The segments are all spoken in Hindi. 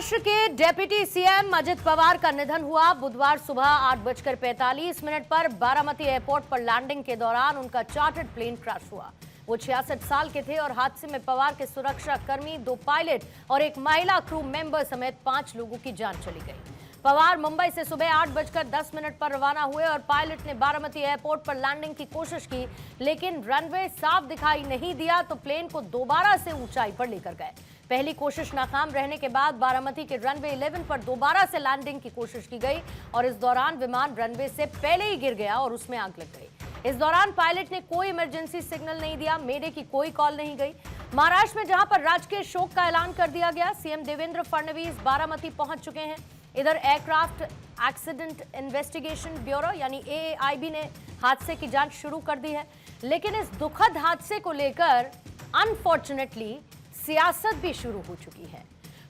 महाराष्ट्र के डेप्यूटी सीएम अजित पवार का निधन हुआ। बुधवार सुबह 8:45 पर बारामती एयरपोर्ट पर लैंडिंग के दौरान उनका चार्टर्ड प्लेन क्रैश हुआ। वो 66 साल के थे और हादसे में पवार के सुरक्षा कर्मी, 2 पायलट और एक महिला क्रू मेंबर समेत 5 लोगों की जान चली गई। पवार मुंबई से सुबह 8:10 पर रवाना हुए और पायलट ने बारामती एयरपोर्ट पर लैंडिंग की कोशिश की, लेकिन रनवे साफ दिखाई नहीं दिया तो प्लेन को दोबारा से ऊंचाई पर लेकर गए। पहली कोशिश नाकाम रहने के बाद बारामती के रनवे 11 पर दोबारा से लैंडिंग की कोशिश की गई और इस दौरान विमान रनवे से पहले ही गिर गया और उसमें आग लग गई। इस दौरान पायलट ने कोई इमरजेंसी सिग्नल नहीं दिया, मेडे की कोई कॉल नहीं गई। महाराष्ट्र में जहां पर राजकीय शोक का ऐलान कर दिया गया, सीएम देवेंद्र फडणवीस बारामती पहुंच चुके हैं। इधर एयरक्राफ्ट एक्सीडेंट इन्वेस्टिगेशन ब्यूरो यानी AAIB ने हादसे की जांच शुरू कर दी है, लेकिन इस दुखद हादसे को लेकर अनफॉर्चुनेटली सियासत भी शुरू हो चुकी है।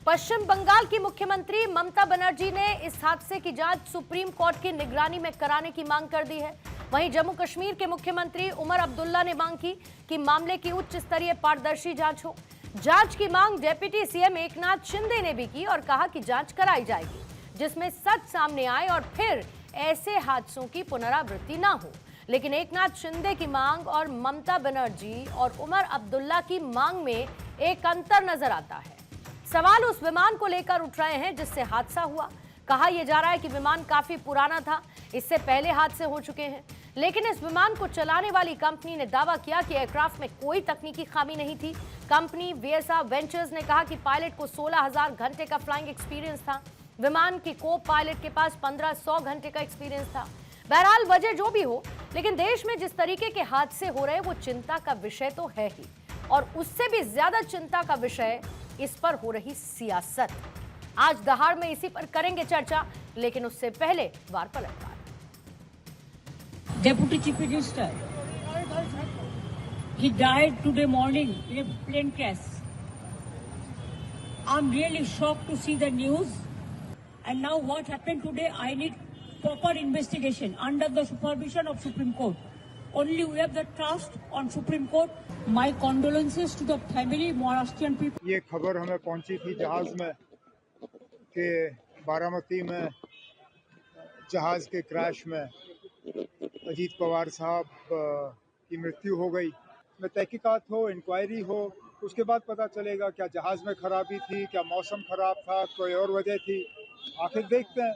पश्चिम बंगाल की मुख्यमंत्री ममता बनर्जी ने इस हादसे की जांच सुप्रीम कोर्ट की निगरानी में कराने की मांग कर दी है। वहीं जम्मू कश्मीर के मुख्यमंत्री उमर अब्दुल्ला ने मांग की कि मामले की उच्च स्तरीय पारदर्शी जांच हो। जांच की मांग डेप्यूटी सीएम एकनाथ शिंदे ने भी की और कहा कि जांच कराई जाएगी जिसमें सच सामने आए और फिर ऐसे हादसों की पुनरावृत्ति ना हो। लेकिन एकनाथ शिंदे की मांग और ममता बनर्जी और उमर अब्दुल्ला की मांग में एक अंतर नजर आता है। सवाल उस विमान को लेकर उठ रहे हैं जिससे हादसा हुआ। कहा यह जा रहा है कि विमान काफी पुराना था, इससे पहले हादसे हो चुके हैं, लेकिन इस विमान को चलाने वाली कंपनी ने दावा किया कि एयरक्राफ्ट में कोई तकनीकी खामी नहीं थी। कंपनी VSR वेंचर्स ने कहा कि पायलट को 16,000 घंटे का फ्लाइंग एक्सपीरियंस था। विमान की को पायलट के पास 1500 घंटे का एक्सपीरियंस था। बहरहाल वजह जो भी हो, लेकिन देश में जिस तरीके के हादसे हो रहे वो चिंता का विषय तो है ही, और उससे भी ज्यादा चिंता का विषय इस पर हो रही सियासत। आज दहाड़ में इसी पर करेंगे चर्चा, लेकिन उससे पहले वार पलटवार। Deputy Chief Minister, he died today morning in a plane crash. I'm really shocked to see the news. And now what happened today, I need proper investigation under the supervision of Supreme Court. Only we have the trust on Supreme Court. My condolences to the family, Maharashtrian people. ये खबर हमें पहुंची थी जहाज में कि बारामती में जहाज के क्रैश में अजीत पवार साहब की मृत्यु हो गई। में तहकीकात हो, इंक्वायरी हो, उसके बाद पता चलेगा क्या जहाज में खराबी थी, क्या मौसम खराब था, कोई और वजह थी। आखिर देखते हैं।